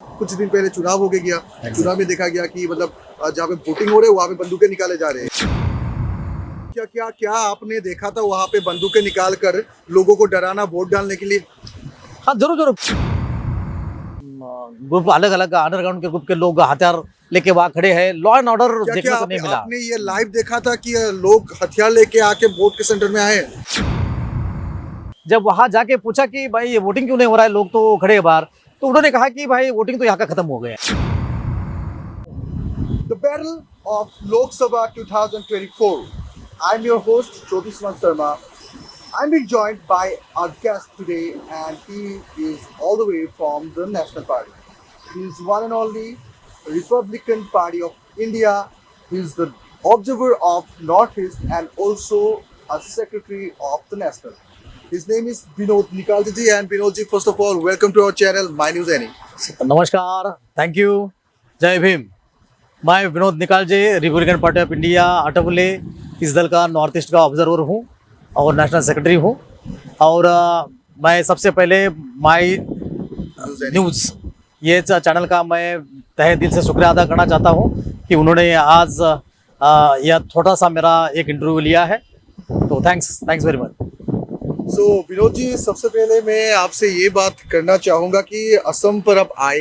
कुछ दिन पहले चुनाव हो गया। चुनाव में देखा गया कि मतलब जहाँ पे वोटिंग हो रहे वहाँ पे बंदूकें निकाले जा रहे हैं। क्या क्या क्या आपने देखा था वहाँ पे बंदूकें निकाल कर लोगों को डराना वोट डालने के लिए? हाँ जरूर जरूर। ग्रुप अलग अलग अंडरग्राउंड के ग्रुप के लोग हथियार लेके वहाँ खड़े हैं। लॉ एंड ऑर्डर क्या देखने क्या को नहीं मिला। आपने ये लाइव देखा था कि लोग हथियार लेके आके वोट के सेंटर में आए? जब वहां जाके पूछा कि भाई ये वोटिंग क्यों नहीं हो रहा है, लोग तो खड़े हैं बाहर, तो उन्होंने कहा कि भाई वोटिंग तो यहाँ का खत्म हो गया है। The Battle of Lok Sabha 2024. I'm your host Jyotisman Sharma. I'm being joined by our guest today, and he is all the way from the National Party. He is one and only Republican Party of India. He is the observer of Northeast and also a secretary of the National. His name is Vinod Nikalji, and Vinodji, first of all, welcome to our channel, My News Any. नमस्कार, thank you, जय भीम। मैं Vinod Nikalje, Republican Party of India Athawale इस दल का north east का observer हूँ और national secretary हूँ। और मैं सबसे पहले माय न्यूज़ ये चैनल का मैं तहे दिल से शुक्रिया अदा करना चाहता हूँ कि उन्होंने आज यह छोटा सा मेरा एक इंटरव्यू लिया है, तो थैंक्स वेरी मच। सो विनोद जी, सबसे पहले मैं आपसे ये बात करना चाहूँगा कि असम पर आप आए,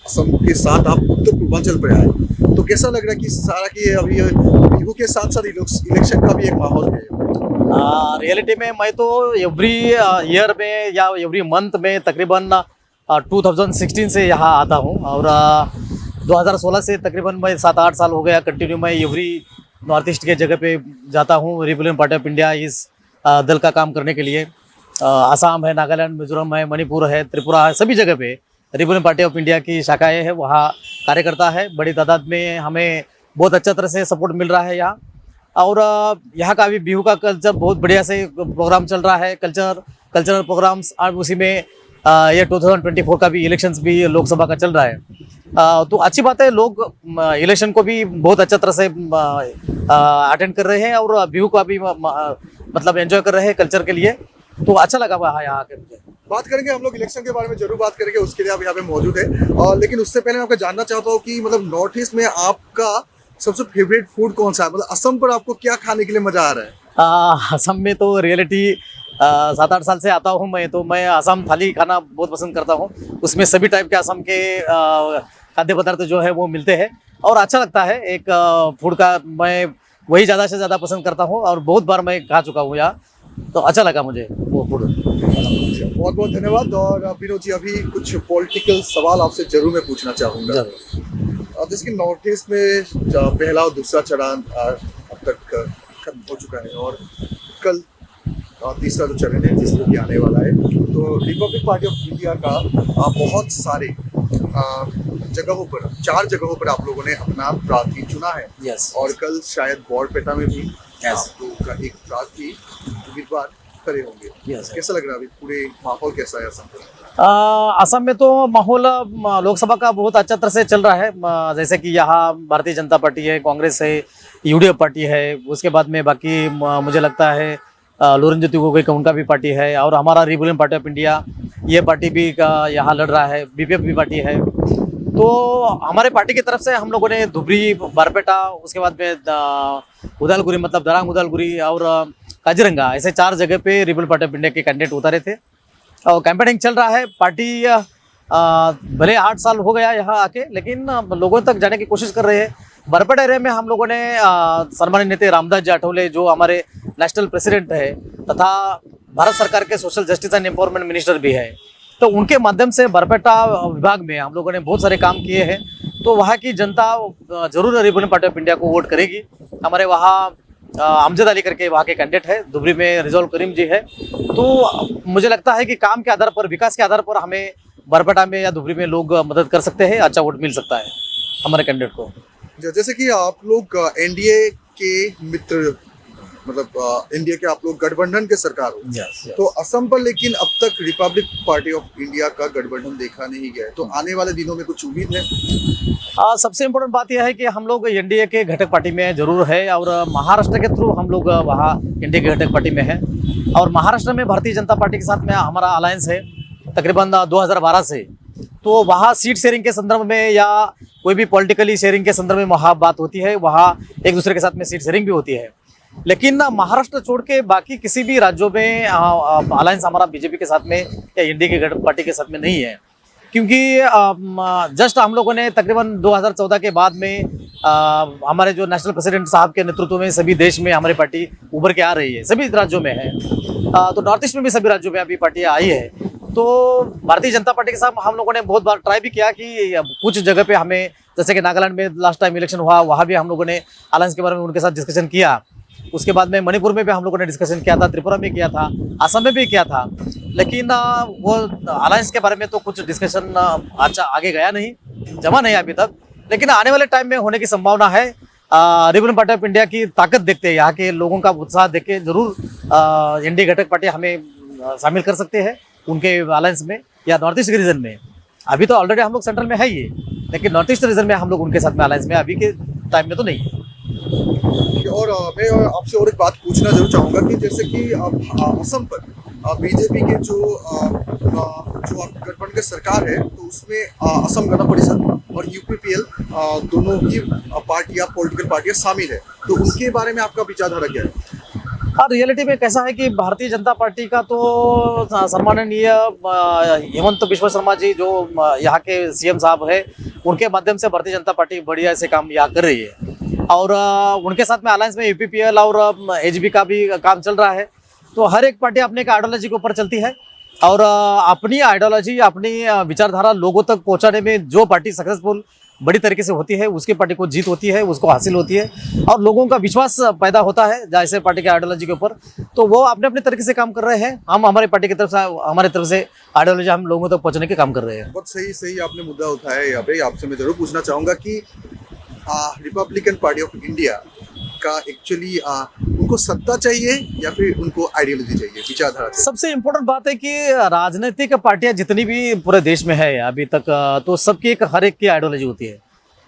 असम के साथ आप उत्तर पूर्वांचल पर आए, तो कैसा लग रहा है कि सारा की अभी बिहू के साथ साथ इलेक्शन का भी एक माहौल है? रियलिटी में मैं तो एवरी ईयर में या एवरी मंथ में तकरीबन 2016 से यहाँ आता हूँ और 2016 से तकरीबन मैं 7-8 साल हो गया कंटिन्यू मैं एवरी नॉर्थ ईस्ट के जगह पे जाता हूँ। रिपब्लिकन पार्टी ऑफ इंडिया इस दल का काम करने के लिए आसाम है, नागालैंड, मिजोरम है, मणिपुर है, त्रिपुरा है, सभी जगह पे रिपब्लिकन पार्टी ऑफ इंडिया की शाखाएं हैं, वहाँ कार्यकर्ता है। बड़ी तादाद में हमें बहुत अच्छा तरह से सपोर्ट मिल रहा है यहाँ। और यहाँ का अभी बिहू का कल्चर बहुत बढ़िया से प्रोग्राम चल रहा है, कल्चरल प्रोग्राम्स। और उसी में ये 2024 का भी इलेक्शंस भी लोकसभा का चल रहा है, तो अच्छी बात है। लोग इलेक्शन को भी बहुत अच्छा तरह से अटेंड कर रहे हैं और बिहू का भी मतलब एंजॉय कर रहे हैं कल्चर के लिए, तो अच्छा लगा वहाँ यहाँ के मुझे। बात करेंगे हम लोग इलेक्शन के बारे में, जरूर बात करेंगे, उसके लिए आप यहाँ पे मौजूद है। और लेकिन उससे पहले मैं आपको जानना चाहता हूँ कि मतलब नॉर्थ ईस्ट में आपका सबसे फेवरेट फूड कौन सा है? मतलब असम पर आपको क्या खाने के लिए मजा आ रहा है? असम में तो रियलिटी 7-8 साल से आता हूँ मैं, तो मैं असम थाली खाना बहुत पसंद करता हूँ। उसमें सभी टाइप के असम के खाद्य पदार्थ जो है वो मिलते हैं और अच्छा लगता है। एक फूड का मैं वही ज़्यादा से ज़्यादा पसंद करता हूँ और बहुत बार मैं खा चुका हूँ यहाँ, तो अच्छा लगा मुझे वो फूड। बहुत बहुत धन्यवाद। और विनोद जी, अभी कुछ पॉलिटिकल सवाल आपसे जरूर मैं पूछना चाहूँगा। जैसे कि नॉर्थ ईस्ट में पहला और दूसरा चरण अब तक खत्म हो चुका है और कल तीसरा जो चरण है जिसमें भी आने वाला है, तो रिपब्लिक पार्टी ऑफ इंडिया का बहुत सारे जगहों पर 4 जगहों पर आप लोगों ने अपना प्रार्थी चुना है। यस। और कल शायद बॉरपेटा में भी Yes. आप लोगों का एक प्रार्थी उम्मीदवार खड़े होंगे। Yes. कैसा लग रहा है अभी पूरे माहौल कैसा है असम का? असम में तो माहौल लोकसभा का बहुत अच्छा तरह से चल रहा है। जैसे कि यहाँ भारतीय जनता पार्टी है, कांग्रेस है, यूडीएफ पार्टी है, उसके बाद में बाकी मुझे लगता है लोरेंज्योति गोगोई का उनका भी पार्टी है और हमारा रिपब्लिकन पार्टी ऑफ इंडिया ये पार्टी भी यहाँ लड़ रहा है, बीपीएफ भी पार्टी है। तो हमारे पार्टी की तरफ से हम लोगों ने धुबरी, बारपेटा, उसके बाद में उदालगुरी मतलब दरांग उदालगुरी और काजीरंगा, ऐसे 4 जगह पे रिपब्लिकन पार्टी ऑफ इंडिया के कैंडिडेट उतारे थे और कैंपेनिंग चल रहा है। पार्टी भले 8 साल हो गया यहाँ आके, लेकिन लोगों तक जाने की कोशिश कर रहे हैं। बरपेटा एरिया में हम लोगों ने सम्मानित नेता रामदास जी आठवले जो हमारे नेशनल प्रेसिडेंट है तथा भारत सरकार के social justice and empowerment minister भी है, तो उनके माध्यम से बरपेटा विभाग में हम लोगों ने बहुत सारे काम किए हैं। तो वहाँ की जनता जरूर रिपब्लिकन पार्टी ऑफ इंडिया को वोट करेगी। हमारे वहाँ अमजद अली करके वहाँ के कैंडिडेट है, धुबरी में रिजौल करीम जी है। तो मुझे लगता है कि काम के आधार पर, विकास के आधार पर हमें बरपेटा में या धुबरी में लोग मदद कर सकते हैं, अच्छा वोट मिल सकता है हमारे कैंडिडेट को। जैसे कि आप लोग एनडीए के मित्र, मतलब इंडिया के आप लोग गठबंधन के सरकार हो। yes. तो असम पर लेकिन अब तक रिपब्लिक पार्टी ऑफ इंडिया का गठबंधन देखा नहीं गया है, तो आने वाले दिनों में कुछ उम्मीद है? सबसे इम्पोर्टेंट बात यह है कि हम लोग एनडीए के घटक पार्टी में जरूर है और महाराष्ट्र के थ्रू हम लोग वहाँ एनडीए के घटक पार्टी में है और महाराष्ट्र में भारतीय जनता पार्टी के साथ में हमारा अलायंस है तकरीबन 2012 से। तो वहाँ सीट शेयरिंग के संदर्भ में या कोई भी पॉलिटिकली शेयरिंग के संदर्भ में वहाँ बात होती है, वहाँ एक दूसरे के साथ में सीट शेयरिंग भी होती है। लेकिन ना महाराष्ट्र छोड़ के बाकी किसी भी राज्यों में अलायंस हमारा बीजेपी के साथ में या इंडिया की गठबंधन पार्टी के साथ में नहीं है, क्योंकि जस्ट हम लोगों ने तकरीबन 2014 के बाद में हमारे जो नेशनल प्रेसिडेंट साहब के नेतृत्व में सभी देश में हमारी पार्टी उभर के आ रही है, सभी राज्यों में है। तो नॉर्थ ईस्ट में भी सभी राज्यों में अभी पार्टियाँ आई है। तो भारतीय जनता पार्टी के साथ हम लोगों ने बहुत बार ट्राई भी किया कि कुछ जगह पे हमें, जैसे कि नागालैंड में लास्ट टाइम इलेक्शन हुआ, वहाँ भी हम लोगों ने अलायंस के बारे में उनके साथ डिस्कशन किया। उसके बाद में मणिपुर में भी हम लोगों ने डिस्कशन किया था, त्रिपुरा में किया था, असम में भी किया था। लेकिन वो अलायंस के बारे में तो कुछ डिस्कशन अच्छा आगे गया नहीं, जमा नहीं अभी तक। लेकिन आने वाले टाइम में होने की संभावना है। रिपब्लिकन पार्टी ऑफ इंडिया की ताकत देखते हैं, यहाँ के लोगों का उत्साह देख के जरूर एनडीए घटक पार्टी हमें शामिल कर सकते हैं उनके अलायंस में या नॉर्थ ईस्ट रीजन में। अभी तो ऑलरेडी हम लोग सेंट्रल में है ये, लेकिन नॉर्थ ईस्ट रीजन में हम लोग उनके साथ में अलायंस में अभी के टाइम में तो नहीं है। और मैं आपसे और एक बात पूछना जरूर चाहूँगा कि जैसे कि असम पर बीजेपी के जो गठबंधन की सरकार है, तो उसमें असम गण परिषद और यूपीपीएल दोनों ही पार्टियां, पॉलिटिकल पार्टियां शामिल है, तो उनके बारे में आपका विचारधारा क्या है? हाँ, रियलिटी में कैसा है कि भारतीय जनता पार्टी का तो सम्माननीय हेमंत बिश्व शर्मा जी जो यहाँ के सीएम साहब है, उनके माध्यम से भारतीय जनता पार्टी बढ़िया से काम यहाँ कर रही है। और उनके साथ में अलायंस में यूपीपीएल और एचबी का भी काम चल रहा है। तो हर एक पार्टी अपने का आइडियोलॉजी के ऊपर चलती है और अपनी आइडियोलॉजी, अपनी विचारधारा लोगों तक पहुँचाने में जो पार्टी सक्सेसफुल बड़ी तरीके से होती है, उसकी पार्टी को जीत होती है, उसको हासिल होती है और लोगों का विश्वास पैदा होता है जैसे पार्टी के आइडियोलॉजी के ऊपर। तो वो अपने अपने तरीके से काम कर रहे हैं। हम हमारी पार्टी की तरफ से, हमारी तरफ से आइडियोलॉजी हम लोगों तक पहुंचाने के काम कर रहे हैं। बहुत सही आपने मुद्दा उठाया है। यहाँ पे आपसे मैं जरूर पूछना चाहूँगा कि रिपब्लिकन पार्टी ऑफ इंडिया का एक्चुअली उनको सत्ता चाहिए या फिर उनको आइडियोलॉजी चाहिए, विचारधारा चाहिए? सबसे इम्पोर्टेंट बात है कि राजनीतिक पार्टियां जितनी भी पूरे देश में है अभी तक, तो सबकी एक हर एक की आइडियोलॉजी होती है।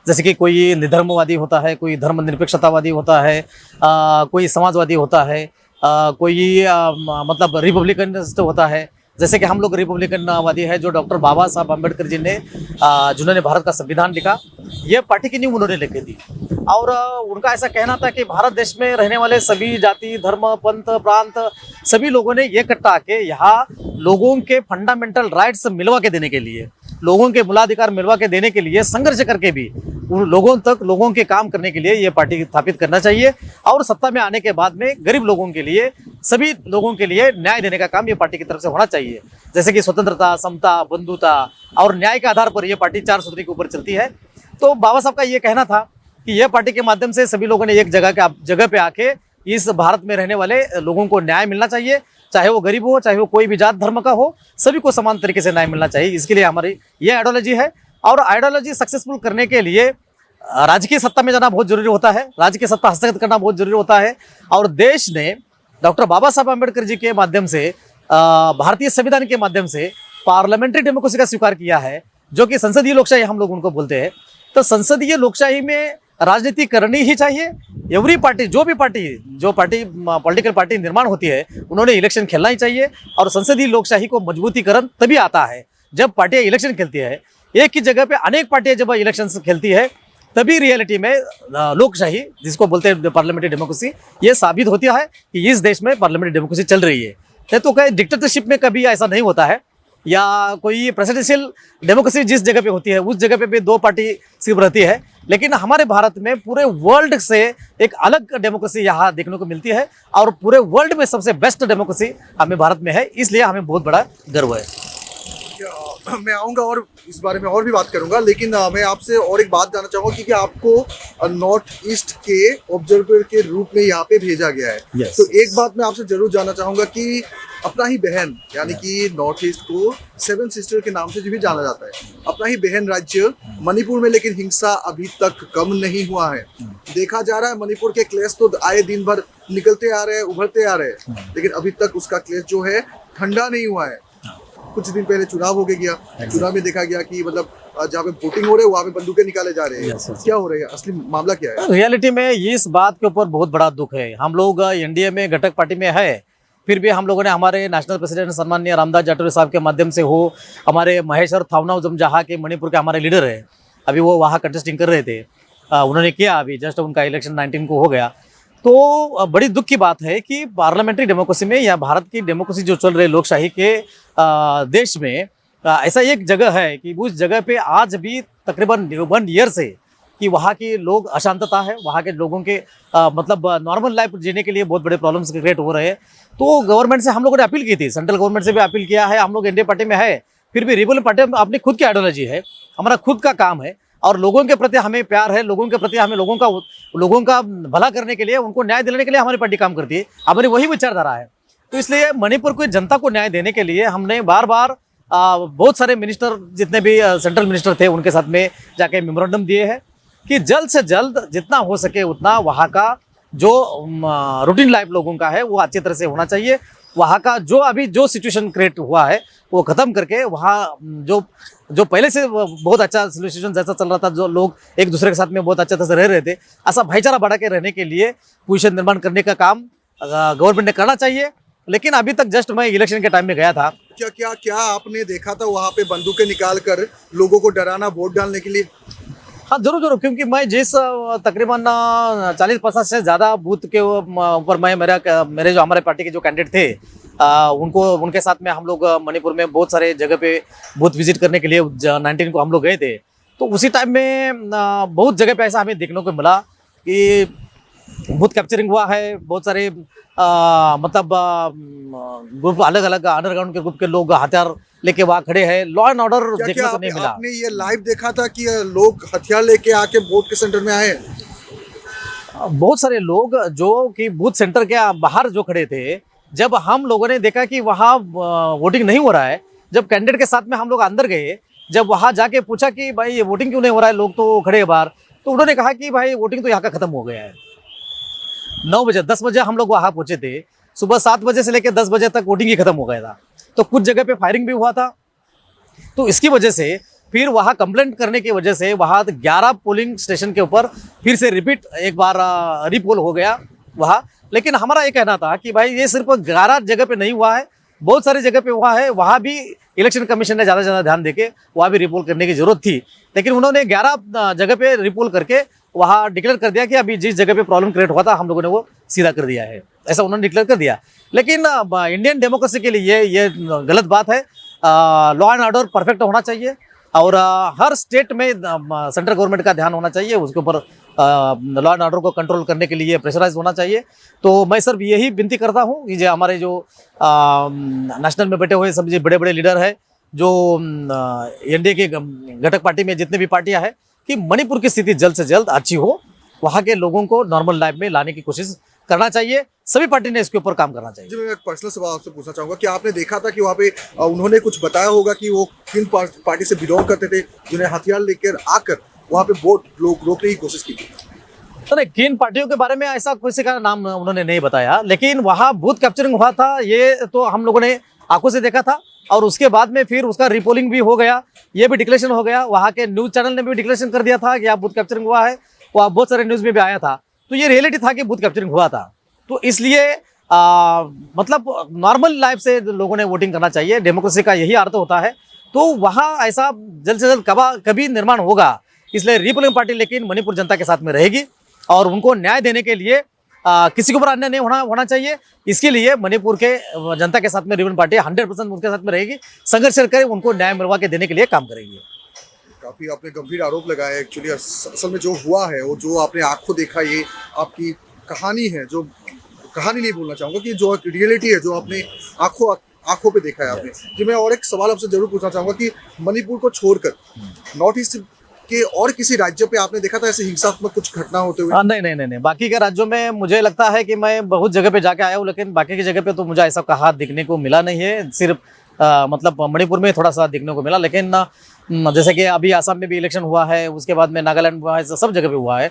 जैसे कि कोई निधर्मवादी होता है, कोई धर्मनिरपेक्षतावादी होता है, कोई समाजवादी होता है, कोई मतलब रिपब्लिकनिस्ट होता है। जैसे कि हम लोग रिपब्लिकनवादी है, जो डॉक्टर बाबा साहब अम्बेडकर जी ने जिन्होंने भारत का संविधान लिखा, ये पार्टी की नींव उन्होंने लिखी थी। और उनका ऐसा कहना था कि भारत देश में रहने वाले सभी जाति, धर्म, पंथ, प्रांत, सभी लोगों ने इकट्ठा आके यहाँ लोगों के फंडामेंटल राइट्स मिलवा के देने के लिए, लोगों के मूलाधिकार मिलवा के देने के लिए संघर्ष करके भी उन लोगों तक, लोगों के काम करने के लिए ये पार्टी स्थापित करना चाहिए। और सत्ता में आने के बाद में गरीब लोगों के लिए, सभी लोगों के लिए न्याय देने का काम ये पार्टी की तरफ से होना चाहिए। जैसे कि स्वतंत्रता, समता, बंधुता और न्याय के आधार पर यह पार्टी 4 सूत्री के ऊपर चलती है। तो बाबा साहब का ये कहना था कि यह पार्टी के माध्यम से सभी लोगों ने एक जगह पे आके इस भारत में रहने वाले लोगों को न्याय मिलना चाहिए, चाहे वो गरीब हो, चाहे वो कोई भी जात धर्म का हो, सभी को समान तरीके से न्याय मिलना चाहिए। इसके लिए हमारी ये आइडियोलॉजी है। और आइडियोलॉजी सक्सेसफुल करने के लिए राजकीय सत्ता में जाना बहुत जरूरी होता है, राजकीय सत्ता हस्तगत करना बहुत जरूरी होता है। और देश ने डॉक्टर बाबा साहब अम्बेडकर जी के माध्यम से, भारतीय संविधान के माध्यम से पार्लियामेंट्री डेमोक्रेसी का स्वीकार किया है, जो कि संसदीय लोकशाही हम लोग उनको बोलते हैं। तो संसदीय लोकशाही में राजनीति करनी ही चाहिए। एवरी पार्टी, जो पार्टी पॉलिटिकल पार्टी निर्माण होती है, उन्होंने इलेक्शन खेलना ही चाहिए। और संसदीय लोकशाही को मजबूतीकरण तभी आता है जब पार्टियां इलेक्शन खेलती है। एक ही जगह पे अनेक पार्टियां जब इलेक्शन खेलती है, तभी रियलिटी में लोकशाही, जिसको बोलते हैं पार्लियामेंट्री डेमोक्रेसी, ये साबित होती है कि इस देश में पार्लियामेंट्री डेमोक्रेसी चल रही है। तो कहीं डिक्टेटरशिप में कभी ऐसा नहीं होता है, या कोई प्रेसिडेंशियल डेमोक्रेसी जिस जगह पे होती है उस जगह पे भी 2 पार्टी सिर्फ रहती है। लेकिन हमारे भारत में पूरे वर्ल्ड से एक अलग डेमोक्रेसी यहाँ देखने को मिलती है, और पूरे वर्ल्ड में सबसे बेस्ट डेमोक्रेसी हमें भारत में है। इसलिए हमें बहुत बड़ा गर्व है। मैं आऊँगा और इस बारे में और भी बात करूंगा, लेकिन मैं आपसे और एक बात जानना चाहूँगा कि आपको नॉर्थ ईस्ट के ऑब्जर्वर के रूप में यहाँ पे भेजा गया है। Yes. तो एक बात मैं आपसे जरूर जानना चाहूँगा कि अपना ही बहन, यानी कि नॉर्थ ईस्ट को 7 सिस्टर के नाम से जो भी जाना जाता है, अपना ही बहन राज्य मणिपुर में, लेकिन हिंसा अभी तक कम नहीं हुआ है। देखा जा रहा है मणिपुर के क्लेश तो आए दिन भर निकलते आ रहे हैं, उभरते आ रहे हैं, लेकिन अभी तक उसका क्लेश जो है ठंडा नहीं हुआ है। कुछ दिन पहले चुनाव हो गया, चुनाव में देखा गया कि मतलब जहाँ पे वोटिंग हो रहे है वहाँ पे बंदूकें निकाले जा रहे हैं। क्या हो रहा है, असली मामला क्या है? रियलिटी में इस बात के ऊपर बहुत बड़ा दुख है। हम लोग एनडीए में घटक पार्टी में है, फिर भी हम लोगों ने हमारे नेशनल प्रेसिडेंट सम्माननीय रामदास जाटोरी साहब के माध्यम से हो, हमारे महेश्वर थावनाव जहाँ के मणिपुर के हमारे लीडर है, अभी वो वहाँ कंटेस्टिंग कर रहे थे, उन्होंने किया, अभी जस्ट उनका इलेक्शन 19 को हो गया। तो बड़ी दुख की बात है कि पार्लियामेंट्री डेमोक्रेसी में या भारत की डेमोक्रेसी जो चल रही लोकशाही के देश में ऐसा एक जगह है कि उस जगह पे आज भी तकरीबन 1 ईयर से कि वहाँ के लोग अशांतता है, वहाँ के लोगों के मतलब नॉर्मल लाइफ जीने के लिए बहुत बड़े प्रॉब्लम्स क्रिएट हो रहे हैं। तो गवर्नमेंट से हम लोगों ने अपील की थी, सेंट्रल गवर्नमेंट से भी अपील किया है, हम लोग एनडीए पार्टी में है, फिर भी रिपब्लिकन पार्टी में अपनी खुद की आइडियोलॉजी है, हमारा खुद का काम है और लोगों के प्रति हमें प्यार है, लोगों के प्रति हमें लोगों का भला करने के लिए, उनको न्याय दिलाने के लिए हमारी पार्टी काम करती है, हमारी वही विचारधारा है। तो इसलिए मणिपुर की जनता को न्याय देने के लिए हमने बार बार बहुत सारे मिनिस्टर, जितने भी सेंट्रल मिनिस्टर थे, उनके साथ में जाके मेमोरेंडम दिए हैं कि जल्द से जल्द जितना हो सके उतना वहाँ का जो रूटीन लाइफ लोगों का है वो अच्छी तरह से होना चाहिए। वहाँ का जो अभी जो सिचुएशन क्रिएट हुआ है वो ख़त्म करके वहाँ जो पहले से बहुत अच्छा सिचुएशन जैसा चल रहा था, जो लोग एक दूसरे के साथ में बहुत अच्छे तरह से रह रहे थे, ऐसा भाईचारा बढ़ा के रहने के लिए पोजीशन निर्माण करने का काम गवर्नमेंट ने करना चाहिए। लेकिन अभी तक जस्ट मैं इलेक्शन के टाइम में गया था। क्या क्या क्या आपने देखा था वहाँ पे बंदूकें निकाल कर लोगों को डराना वोट डालने के लिए? हाँ जरूर, क्योंकि मैं जिस तकरीबन 40% से ज़्यादा बूथ के ऊपर मैं मेरे जो हमारे पार्टी के जो कैंडिडेट थे उनके साथ में हम लोग मणिपुर में बहुत सारे जगह पे बूथ विजिट करने के लिए 19 को हम लोग गए थे। तो उसी टाइम में बहुत जगह पे ऐसा हमें देखने को मिला कि बूथ कैप्चरिंग हुआ है, बहुत सारे मतलब ग्रुप, अलग अलग अंडरग्राउंड के ग्रुप के लोग हथियार लेके वहाँ खड़े हैं। लॉ एंड ऑर्डर देखने को नहीं मिला। आपने ये लाइव देखा था कि लोग हथियार लेके आके वोट के सेंटर में आए? बहुत सारे लोग जो कि बूथ सेंटर के बाहर जो खड़े थे, जब हम लोगों ने देखा कि वहाँ वोटिंग नहीं हो रहा है, जब कैंडिडेट के साथ में हम लोग अंदर गए, जब वहाँ जाके पूछा कि भाई ये वोटिंग क्यों नहीं हो रहा है, लोग तो खड़े हैं बाहर, तो उन्होंने कहा कि भाई वोटिंग तो यहाँ का खत्म हो गया है। 9 बजे 10 बजे हम लोग वहाँ पहुंचे थे, सुबह 7 बजे से लेकर 10 बजे तक वोटिंग ही खत्म हो गया था। तो कुछ जगह पे फायरिंग भी हुआ था। तो इसकी वजह से फिर वहाँ कंप्लेंट करने की वजह से वहाँ 11 पोलिंग स्टेशन के ऊपर फिर से रिपीट एक बार रीपोल हो गया वहाँ। लेकिन हमारा ये कहना था कि भाई ये सिर्फ 11 जगह पे नहीं हुआ है, बहुत सारी जगह पे हुआ है, वहाँ भी इलेक्शन कमीशन ने ज़्यादा से ज़्यादा ध्यान देके वहाँ भी रिपोल करने की जरूरत थी। लेकिन उन्होंने 11 जगह पे रिपोल करके वहाँ डिक्लेयर कर दिया कि अभी जिस जगह पे प्रॉब्लम क्रिएट हुआ था हम लोगों ने वो सीधा कर दिया है, ऐसा उन्होंने डिक्लेयर कर दिया। लेकिन इंडियन डेमोक्रेसी के लिए ये गलत बात है। लॉ एंड ऑर्डर परफेक्ट होना चाहिए और हर स्टेट में सेंट्रल गवर्नमेंट का ध्यान होना चाहिए, उसके ऊपर लॉ एंड ऑर्डर को कंट्रोल करने के लिए प्रेशराइज होना चाहिए। तो मैं सिर्फ यही विनती करता हूँ कि जो हमारे जो नेशनल में बैठे हुए सब जो बड़े बड़े लीडर हैं, जो एनडीए के घटक पार्टी में जितने भी पार्टियां हैं, कि मणिपुर की स्थिति जल्द से जल्द अच्छी हो, वहाँ के लोगों को नॉर्मल लाइफ में लाने की कोशिश करना चाहिए। सभी पार्टी ने इसके ऊपर काम करना चाहिए। जी, मैं एक पर्सनल सवाल आपसे पूछना चाहूँगा कि आपने देखा था कि वहाँ पे उन्होंने कुछ बताया होगा कि वो किन पार्टी से बिलोंग करते थे जिन्हें हथियार लेकर आकर वहाँ पे वोट रोकने की कोशिश की? तो नहीं, किन पार्टियों के बारे में ऐसा किसी का नाम उन्होंने नहीं बताया, लेकिन वहाँ बूथ कैप्चरिंग हुआ था ये तो हम लोगों ने आंखों से देखा था। और उसके बाद में फिर उसका रिपोलिंग भी हो गया, ये भी डिक्लेरेशन हो गया, वहाँ के न्यूज़ चैनल ने भी डिक्लेरेशन कर दिया था कि आप बूथ कैप्चरिंग हुआ है, वहाँ बहुत सारे न्यूज़ में भी आया था। तो ये रियलिटी था कि बूथ कैप्चरिंग हुआ था। तो इसलिए मतलब नॉर्मल लाइफ से लोगों ने वोटिंग करना चाहिए, डेमोक्रेसी का यही अर्थ होता है। तो वहाँ ऐसा जल्द से जल्द कभी निर्माण होगा। इसलिए रिपब्लिकन पार्टी लेकिन मणिपुर जनता के साथ में रहेगी और उनको न्याय देने के लिए किसी के ऊपर अन्याय नहीं होना चाहिए। इसके लिए मणिपुर के जनता के साथ में रिपब्लिकन पार्टी 100% उनके साथ में रहेगी, संघर्ष करके उनको न्याय मिलवा के देने के लिए काम करेगी। काफ़ी आपने गंभीर आरोप लगाया। एक्चुअली असल में जो हुआ है वो जो आपने आंखों देखा, ये आपकी कहानी है, जो कहानी नहीं बोलना चाहूँगा कि जो रियलिटी है जो आपने आंखों पे देखा है आपने। जी, मैं और एक सवाल आपसे जरूर पूछना चाहूँगा कि मणिपुर को छोड़कर नॉर्थ ईस्ट के और किसी राज्यों पे आपने देखा था ऐसे हिंसात्मक कुछ घटना होते हुए? नहीं, बाकी के राज्यों में मुझे लगता है कि मैं बहुत जगह पे जाके आया हूँ, लेकिन बाकी की जगह पे तो मुझे ऐसा कहा दिखने को मिला नहीं है। सिर्फ मतलब मणिपुर में थोड़ा सा दिखने को मिला। लेकिन जैसे कि अभी आसाम में भी इलेक्शन हुआ है, उसके बाद में नागालैंड हुआ है, सब जगह पे हुआ है।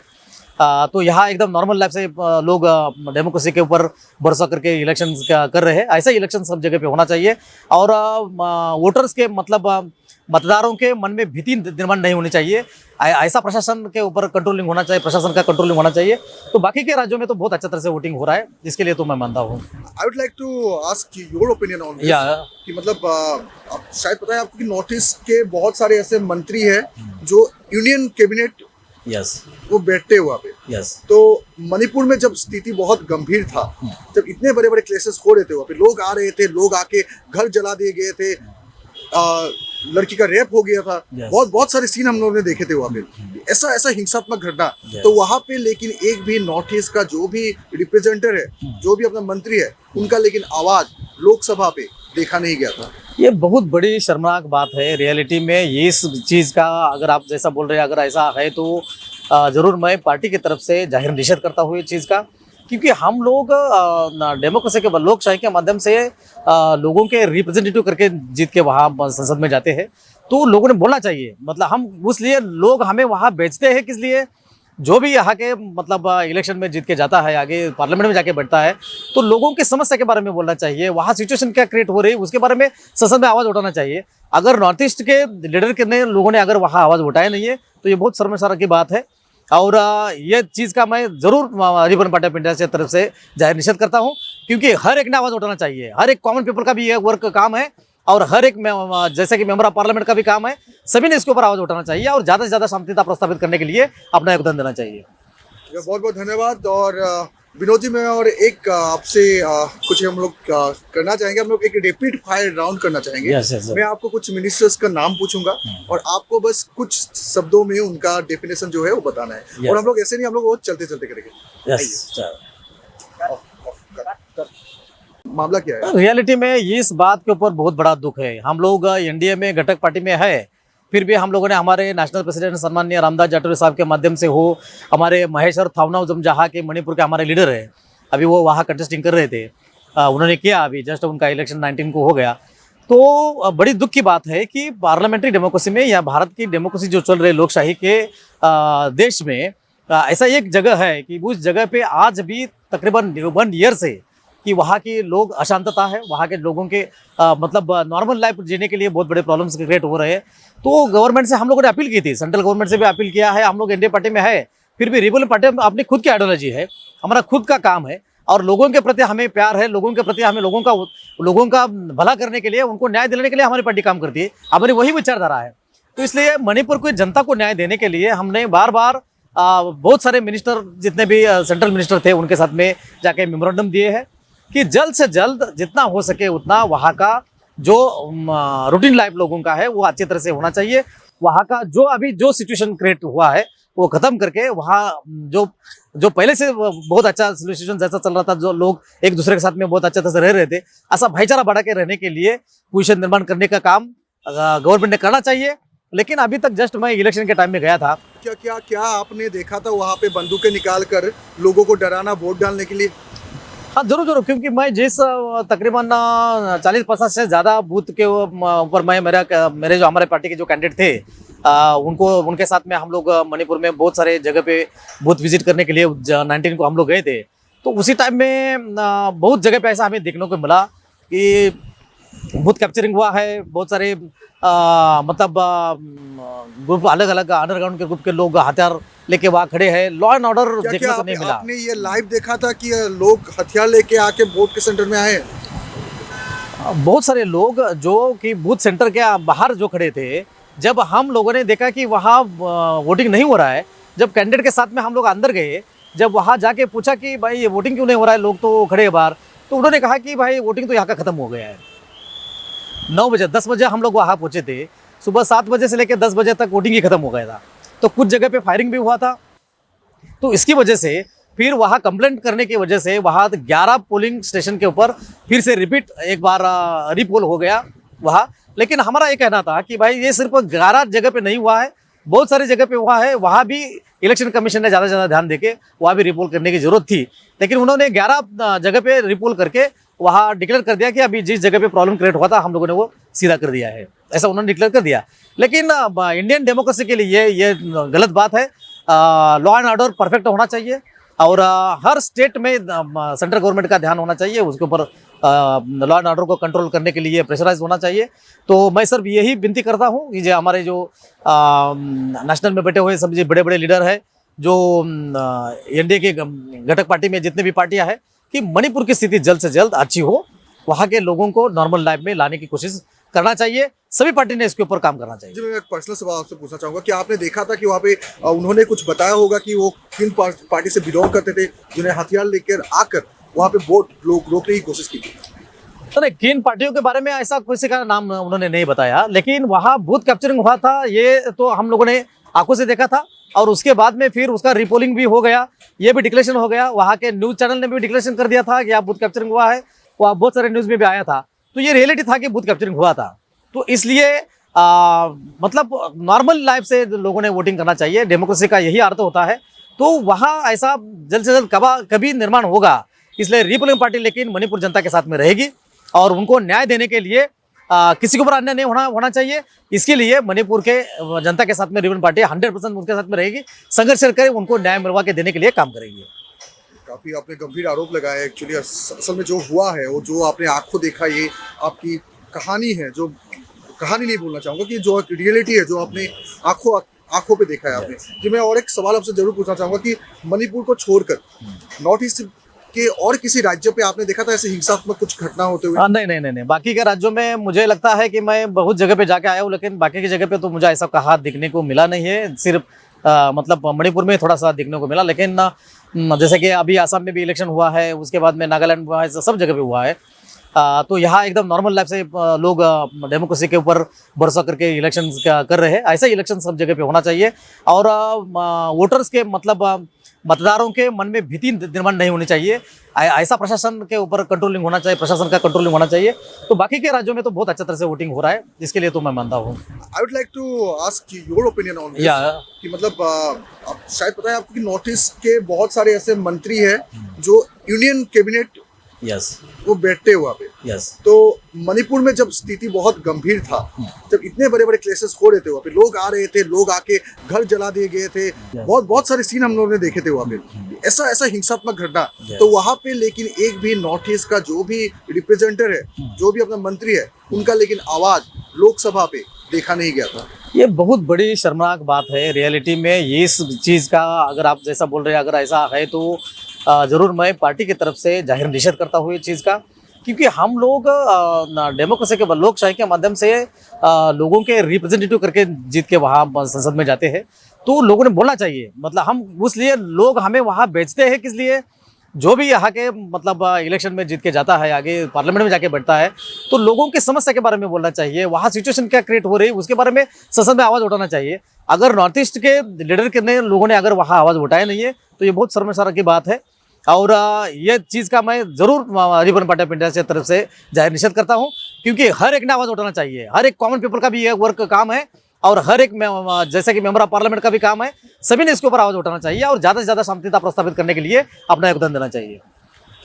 तो यहाँ एकदम नॉर्मल लाइफ से लोग डेमोक्रेसी के ऊपर भरोसा करके इलेक्शन कर रहे हैं। ऐसा ही इलेक्शन सब जगह पे होना चाहिए और वोटर्स के मतलब मतदारों के मन में भीति निर्माण नहीं होनी चाहिए। ऐसा प्रशासन के ऊपर कंट्रोलिंग होना चाहिए, प्रशासन का कंट्रोलिंग होना चाहिए। तो बाकी के राज्यों में तो बहुत अच्छे तरह से वोटिंग हो रहा है, इसके लिए तो मैं मानता हूँ। I would like to ask your opinion on या कि मतलब आप शायद पता है आपको कि नॉर्थ ईस्ट के बहुत सारे ऐसे मंत्री हैं जो यूनियन कैबिनेट यस वो बैठते हैं वहाँ पे। यस तो मणिपुर में जब स्थिति बहुत गंभीर था, जब इतने बड़े बड़े क्लेसेस हो रहे थे वहाँ पे, लोग आ रहे थे, लोग आके घर जला दिए गए थे, लड़की का रेप हो गया था, बहुत सारे सीन हम लोगों ने देखे थे वहाँ पे, ऐसा हिंसात्मक घटना। तो वहाँ पे लेकिन एक भी नॉर्थ ईस्ट का जो भी रिप्रेजेंटेटिव है, जो भी अपना मंत्री है, उनका लेकिन आवाज लोकसभा पे देखा नहीं गया था। ये बहुत बड़ी शर्मनाक बात है। रियलिटी में ये इस चीज़ का अगर आप जैसा बोल रहे हैं अगर ऐसा है तो ज़रूर मैं पार्टी की तरफ से जाहिर निषेध करता हूँ इस चीज़ का, क्योंकि हम लोग डेमोक्रेसी के लोकशाही के माध्यम से लोगों के रिप्रेजेंटेटिव करके जीत के वहाँ संसद में जाते हैं। तो लोगों ने बोलना चाहिए, मतलब हम उसलिए लोग हमें वहाँ भेजते हैं किस लिए, जो भी यहाँ के मतलब इलेक्शन में जीत के जाता है आगे पार्लियामेंट में जाके बैठता है तो लोगों की समस्या के बारे में बोलना चाहिए, वहाँ सिचुएशन क्या क्रिएट हो रही है उसके बारे में संसद में आवाज़ उठाना चाहिए। अगर नॉर्थ ईस्ट के लीडर के ने लोगों ने अगर वहाँ आवाज़ उठाया नहीं है तो ये बहुत शर्मसार की बात है। और ये चीज़ का मैं ज़रूर रिपब्लिकन पार्टी ऑफ इंडिया से तरफ से जाहिर निषेध करता हूँ, क्योंकि हर एक ने आवाज़ उठाना चाहिए। हर एक कॉमन पीपल का भी ये वर्क काम है और हर एक जैसे कि मेंबर ऑफ पार्लियामेंट का भी काम है, सभी ने इसके ऊपर आवाज़ उठाना चाहिए और ज़्यादा से ज़्यादा शांतिता प्रस्तावित करने के लिए अपना योगदान देना चाहिए। बहुत बहुत धन्यवाद। और विनोद जी, मैं और एक आपसे कुछ हम लोग करना चाहेंगे, हम लोग एक रैपिड फायर राउंड करना चाहेंगे। मैं आपको कुछ मिनिस्टर्स का नाम पूछूंगा और आपको बस कुछ शब्दों में उनका डेफिनेशन जो है वो बताना है। और हम लोग ऐसे नहीं, हम लोग वो चलते चलते करेंगे। मामला क्या है? रियलिटी में इस बात के ऊपर बहुत बड़ा दुख है। हम लोग एनडीए में घटक पार्टी में है, फिर भी हम लोगों ने हमारे नेशनल प्रेसिडेंट सम्माननीय रामदास जाटोरी साहब के माध्यम से हो, हमारे महेश्वर थावनाव जहाँ के मणिपुर के हमारे लीडर है, अभी वो वहाँ कंटेस्टिंग कर रहे थे, उन्होंने किया, अभी जस्ट उनका इलेक्शन 19 को हो गया। तो बड़ी दुख की बात है कि पार्लियामेंट्री डेमोक्रेसी में या भारत की डेमोक्रेसी जो चल रही है लोकशाही के देश में ऐसा एक जगह है कि उस जगह पे आज भी तकरीबन 1 ईयर से कि वहाँ के लोग अशांतता है, वहाँ के लोगों के मतलब नॉर्मल लाइफ जीने के लिए बहुत बड़े प्रॉब्लम्स क्रिएट हो रहे हैं। तो गवर्नमेंट से हम लोगों ने अपील की थी, सेंट्रल गवर्नमेंट से भी अपील किया है। हम लोग एनडीए पार्टी में है, फिर भी रिपब्लिकन पार्टी में अपनी खुद की आइडियोलॉजी है, हमारा खुद का काम है और लोगों के प्रति हमें प्यार है, लोगों के प्रति हमें लोगों का भला करने के लिए, उनको न्याय दिलाने के लिए हमारी पार्टी काम करती है, हमारी वही विचारधारा है। तो इसलिए मणिपुर की जनता को न्याय देने के लिए हमने बार बार बहुत सारे मिनिस्टर, जितने भी सेंट्रल मिनिस्टर थे, उनके साथ में जाके मेमोरेंडम दिए हैं कि जल्द से जल्द जितना हो सके उतना वहाँ का जो रूटीन लाइफ लोगों का है वो अच्छी तरह से होना चाहिए। वहाँ का जो अभी जो सिचुएशन क्रिएट हुआ है वो खत्म करके वहाँ जो पहले से बहुत अच्छा सिचुएशन जैसा चल रहा था, जो लोग एक दूसरे के साथ में बहुत अच्छे तरह से रह रहे थे, ऐसा भाईचारा बढ़ा के रहने के लिए पोजीशन निर्माण करने का काम गवर्नमेंट ने करना चाहिए। लेकिन अभी तक जस्ट मैं इलेक्शन के टाइम में गया था। क्या आपने देखा था वहाँ पे बंदूकें निकाल कर लोगों को डराना वोट डालने के लिए? हाँ जरूर, क्योंकि मैं जिस तकरीबन 40-50 से ज़्यादा बूथ के ऊपर मैं मेरे जो हमारे पार्टी के जो कैंडिडेट थे उनके साथ में हम लोग मणिपुर में बहुत सारे जगह पे बूथ विजिट करने के लिए 19 को हम लोग गए थे। तो उसी टाइम में बहुत जगह पे ऐसा हमें देखने को मिला कि बूथ कैप्चरिंग हुआ है, बहुत सारे मतलब ग्रुप अलग अलग अंडरग्राउंड के ग्रुप के लोग हथियार लेके वहाँ खड़े हैं। लॉ एंड ऑर्डर देखने को नहीं मिला। आपने ये लाइव देखा था कि लोग हथियार लेके आके वोट के सेंटर में आए? बहुत सारे लोग जो कि बूथ सेंटर के बाहर जो खड़े थे, जब हम लोगों ने देखा कि वहाँ वोटिंग नहीं हो रहा है, जब कैंडिडेट के साथ में हम लोग अंदर गए, जब वहाँ जाके पूछा कि भाई ये वोटिंग क्यों नहीं हो रहा है, लोग तो खड़े हैं बाहर, तो उन्होंने कहा कि भाई वोटिंग तो यहाँ का खत्म हो गया है। 9 बजे 10 बजे हम लोग वहाँ पहुँचे थे, सुबह 7 बजे से लेकर 10 बजे तक वोटिंग ही खत्म हो गया था। तो कुछ जगह पे फायरिंग भी हुआ था। तो इसकी वजह से फिर वहाँ कंप्लेंट करने की वजह से वहाँ 11 पोलिंग स्टेशन के ऊपर फिर से रिपीट एक बार रीपोल हो गया वहाँ। लेकिन हमारा ये कहना था कि भाई ये सिर्फ 11 जगह पे नहीं हुआ है, बहुत सारी जगह पे हुआ है, वहाँ भी इलेक्शन कमीशन ने ज़्यादा से ज़्यादा ध्यान देके वहाँ भी रिपोल करने की जरूरत थी। लेकिन उन्होंने 11 जगह पे रिपोल करके वहाँ डिक्लेयर कर दिया कि अभी जिस जगह पे प्रॉब्लम क्रिएट हुआ था हम लोगों ने वो सीधा कर दिया है, ऐसा उन्होंने डिक्लेयर कर दिया। लेकिन इंडियन डेमोक्रेसी के लिए ये गलत बात है। लॉ एंड ऑर्डर परफेक्ट होना चाहिए और हर स्टेट में सेंट्रल गवर्नमेंट का ध्यान होना चाहिए, उसके ऊपर लॉ एंड ऑर्डर को कंट्रोल करने के लिए प्रेशराइज होना चाहिए। तो मैं सर यही विनती करता हूँ कि जो हमारे जो नेशनल में बैठे हुए सब जो बड़े बड़े लीडर हैं, जो एनडीए के घटक पार्टी में जितने भी पार्टियां हैं, कि मणिपुर की स्थिति जल्द से जल्द अच्छी हो, वहाँ के लोगों को नॉर्मल लाइफ में लाने की कोशिश करना चाहिए। सभी पार्टी ने इसके ऊपर काम करना चाहिए। जी, मैं एक पर्सनल सवाल आपसे पूछना चाहूंगा कि आपने देखा था कि वहाँ पे उन्होंने कुछ बताया होगा कि वो किन पार्टी से बिलोंग करते थे, जिन्हें हथियार लेकर आकर वहाँ पे वोट रोकने की कोशिश की थी? तो नहीं, किन पार्टियों के बारे में ऐसा किसी का नाम उन्होंने नहीं बताया, लेकिन वहाँ बूथ कैप्चरिंग हुआ था, ये तो हम लोगों ने आंखों से देखा था। और उसके बाद में फिर उसका रिपोलिंग भी हो गया, ये भी डिक्लेरेशन हो गया, वहाँ के न्यूज़ चैनल ने भी डिक्लेरेशन कर दिया था कि यहाँ बूथ कैप्चरिंग हुआ है, वहाँ बहुत सारे न्यूज़ में भी आया था। तो ये रियलिटी था कि बूथ कैप्चरिंग हुआ था। तो इसलिए मतलब नॉर्मल लाइफ से लोगों ने वोटिंग करना चाहिए, डेमोक्रेसी का यही अर्थ होता है। तो वहाँ ऐसा जल्द से जल्द कभी निर्माण होगा, इसलिए रिपोलिंग पार्टी लेकिन मणिपुर जनता के साथ में रहेगी और उनको न्याय देने के लिए किसी के ऊपर अन्याय नहीं होना चाहिए। इसके लिए मणिपुर के जनता के साथ में रिपोलिंग पार्टी 100% उनके साथ में रहेगी, संघर्ष करके उनको न्याय मिलवा के देने के लिए काम करेगी। काफी आपने गंभीर आरोप लगाया। एक्चुअली असल में जो हुआ है, वो जो आपने आंखों देखा, ये आपकी कहानी है, जो कहानी नहीं बोलना चाहूंगा कि जो रियलिटी है, जो आपने आंखों पे देखा है आपने। जी, मैं और एक सवाल आपसे जरूर पूछना चाहूंगा कि मणिपुर को छोड़कर नॉर्थ ईस्ट के और किसी राज्यों पे आपने देखा था ऐसे हिंसात्मक कुछ घटना होते हुए? नहीं, बाकी के राज्यों में मुझे लगता है कि मैं बहुत जगह पे जाके आया हूँ, लेकिन बाकी की जगह पे तो मुझे ऐसा कहा दिखने को मिला नहीं है। सिर्फ मतलब मणिपुर में थोड़ा सा दिखने को मिला, लेकिन जैसे कि अभी आसाम में भी इलेक्शन हुआ है, उसके बाद में नागालैंड हुआ है, सब जगह पे हुआ है। तो यहाँ एकदम नॉर्मल लाइफ से लोग डेमोक्रेसी के ऊपर भरोसा करके इलेक्शन कर रहे हैं। ऐसा इलेक्शन सब जगह पे होना चाहिए और वोटर्स के मतलब मतदारों के मन में भीति निर्माण नहीं होनी चाहिए। ऐसा प्रशासन के ऊपर कंट्रोलिंग होना चाहिए, प्रशासन का कंट्रोलिंग होना चाहिए। तो बाकी के राज्यों में तो बहुत अच्छी तरह से वोटिंग हो रहा है, इसके लिए तो मैं मानता हूँ। I would like to ask your opinion on this कि मतलब आप शायद पता है आपको कि नॉर्थ ईस्ट के बहुत सारे ऐसे मंत्री हैं जो यूनियन कैबिनेट वो बैठते हुआ पे। तो मणिपुर में जब स्थिति बहुत गंभीर था, जब इतने बड़े बड़े क्लेशेस हो रहे थे, वहाँ पे लोग आ रहे थे, लोग आके घर जला दिए गए थे, बहुत सारे सीन हम लोगों ने देखे थे वहाँ पे, ऐसा हिंसात्मक घटना। तो वहाँ पे लेकिन एक भी नॉर्थ ईस्ट का जो भी रिप्रेजेंटेटिव है, जो भी अपना मंत्री है, उनका लेकिन आवाज लोकसभा पे देखा नहीं गया था। ये बहुत बड़ी शर्मनाक बात है। रियलिटी में ये इस चीज़ का अगर आप जैसा बोल रहे हैं, अगर ऐसा है तो ज़रूर मैं पार्टी की तरफ से जाहिर निषेध करता हूँ ये चीज़ का, क्योंकि हम लोग डेमोक्रेसी के लोकशाही के माध्यम से लोगों के रिप्रेजेंटेटिव करके जीत के वहाँ संसद में जाते हैं। तो लोगों ने बोलना चाहिए, मतलब हम उसलिए लोग हमें वहाँ भेजते हैं किस लिए, जो भी यहाँ के मतलब इलेक्शन में जीत के जाता है, आगे पार्लियामेंट में जाके बैठता है, तो लोगों की समस्या के बारे में बोलना चाहिए, वहाँ सिचुएशन क्या क्रिएट हो रही है उसके बारे में संसद में आवाज़ उठाना चाहिए। अगर नॉर्थ ईस्ट के लीडर के लोगों ने अगर वहाँ आवाज़ उठाया नहीं है तो ये बहुत शर्मसार की बात है। और ये चीज़ का मैं ज़रूर रिपब्लिकन पार्टी ऑफ इंडिया से तरफ से जाहिर निषेध करता हूँ, क्योंकि हर एक ने आवाज़ उठाना चाहिए। हर एक कॉमन पीपल का भी ये वर्क काम है और हर एक जैसे कि मेंबर ऑफ पार्लियामेंट का भी काम है, सभी ने इसके ऊपर आवाज़ उठाना चाहिए और ज़्यादा से ज़्यादा शांतिता प्रस्तावित करने के लिए अपना योगदान देना चाहिए।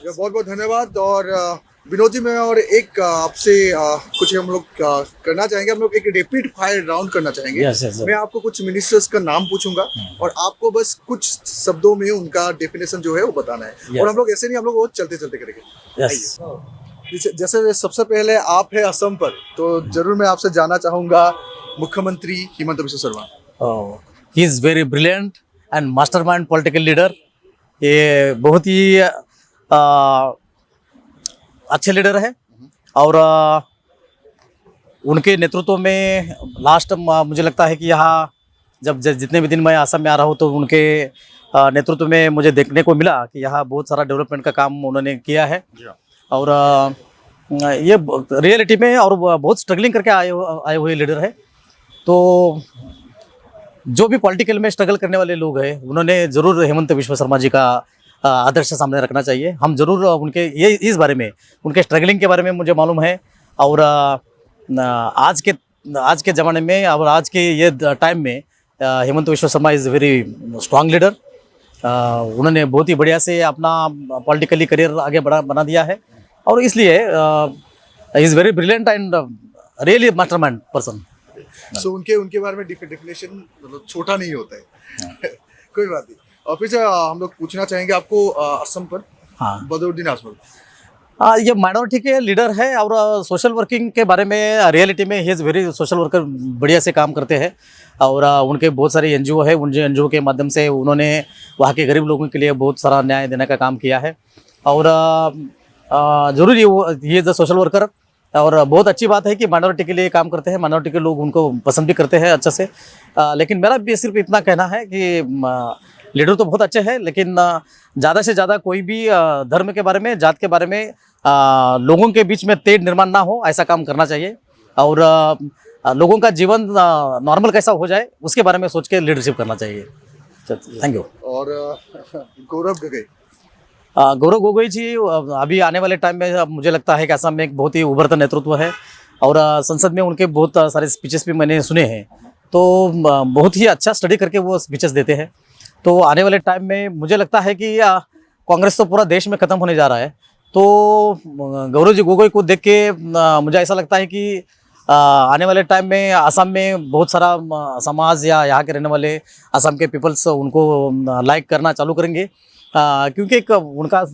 बहुत बहुत धन्यवाद। और विनोद जी, मैं और एक आपसे कुछ हम लोग करना चाहेंगे, हम लोग एक रैपिड फायर राउंड करना चाहेंगे। मैं आपको कुछ मिनिस्टर्स का नाम पूछूंगा और आपको बस कुछ शब्दों में उनका डेफिनेशन जो है वो बताना है। और हम लोग ऐसे नहीं, हम लोग वो चलते चलते करेंगे। जैसे सबसे पहले आप है असम पर, तो जरूर मैं आपसे जानना चाहूंगा मुख्यमंत्री Himanta Biswa Sharma. He is very brilliant and mastermind political leader. ये बहुत ही अच्छे लीडर है और उनके नेतृत्व में लास्ट मुझे लगता है कि यहाँ जब जितने भी दिन मैं असम में आ रहा हूँ, तो उनके नेतृत्व में मुझे देखने को मिला कि यहाँ बहुत सारा डेवलपमेंट का काम उन्होंने किया है। और ये रियलिटी में और बहुत स्ट्रगलिंग करके आए हुए लीडर है। तो जो भी पॉलिटिकल में स्ट्रगल करने वाले लोग हैं, उन्होंने ज़रूर हिमंत बिस्वा शर्मा जी का आदर्श सामने रखना चाहिए। हम जरूर उनके ये इस बारे में, उनके स्ट्रगलिंग के बारे में मुझे मालूम है। और आज के ज़माने में और आज के ये टाइम में Himanta Biswa Sharma is very strong leader. उन्होंने बहुत ही बढ़िया से अपना पॉलिटिकली करियर आगे बना दिया है और इसलिए is very brilliant and really mastermind person. So उनके बारे में डेफिनेशन मतलब छोटा नहीं होता है। कोई बात नहीं। और फिर से हम लोग पूछना चाहेंगे आपको असम पर हाँ बदरुद्दीन आजमल। ये माइनॉरिटी के लीडर है और सोशल वर्किंग के बारे में रियलिटी में he is very social worker, बढ़िया से काम करते हैं। और उनके बहुत सारे एनजीओ है, उन एनजीओ के माध्यम से उन्होंने वहाँ के गरीब लोगों के लिए बहुत सारा न्याय देने का काम किया है। और ज़रूरी वो ये इज़ द सोशल वर्कर। और बहुत अच्छी बात है कि माइनॉरिटी के लिए काम करते हैं, माइनॉरिटी के लोग उनको पसंद भी करते हैं अच्छे से। लेकिन मेरा भी सिर्फ इतना कहना है कि लीडर तो बहुत अच्छे हैं, लेकिन ज़्यादा से ज़्यादा कोई भी धर्म के बारे में, जात के बारे में लोगों के बीच में तेढ़ निर्माण ना हो, ऐसा काम करना चाहिए। और लोगों का जीवन नॉर्मल कैसा हो जाए उसके बारे में सोच के लीडरशिप करना चाहिए। Thank you. और गौरव गगई। गौरव गोगोई जी अभी आने वाले टाइम में मुझे लगता है कि असम में एक बहुत ही उभरता नेतृत्व है। और संसद में उनके बहुत सारे स्पीचेस भी मैंने सुने हैं, तो बहुत ही अच्छा स्टडी करके वो स्पीचेस देते हैं। तो आने वाले टाइम में मुझे लगता है कि कांग्रेस तो पूरा देश में ख़त्म होने जा रहा है, तो गौरव जी गोगोई को देख के मुझे ऐसा लगता है कि आने वाले टाइम में असम में बहुत सारा समाज या यहाँ के रहने वाले असम के पीपल्स उनको लाइक करना चालू करेंगे। क्योंकि एक उनका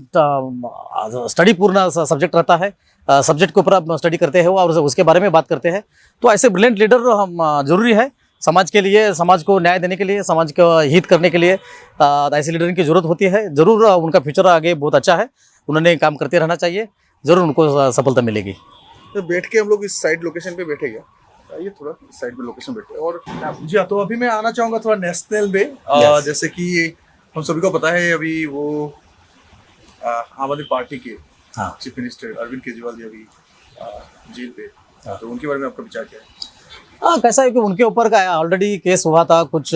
स्टडी पूर्ण सब्जेक्ट रहता है, सब्जेक्ट के ऊपर स्टडी करते हैं वो और उसके बारे में बात करते हैं। तो ऐसे ब्रिलियंट लीडर हम ज़रूरी है समाज के लिए, समाज को न्याय देने के लिए, समाज का हित करने के लिए ऐसे लीडर की ज़रूरत होती है। ज़रूर उनका फ्यूचर आगे बहुत अच्छा है, उन्होंने काम करते रहना चाहिए, ज़रूर उनको सफलता मिलेगी। तो बैठ के हम लोग इस साइड लोकेशन पे बैठे क्या, ये थोड़ा इस साइड पे लोकेशन बैठे। और जी हाँ, तो अभी मैं आना चाहूँगा थोड़ा नेशनल में। जैसे कि हम सभी को पता है अभी वो आम आदमी पार्टी के चीफ मिनिस्टर अरविंद केजरीवाल जी अभी जेल पे, तो उनके बारे में आपका विचार क्या है? कैसा है कि उनके ऊपर का ऑलरेडी केस हुआ था कुछ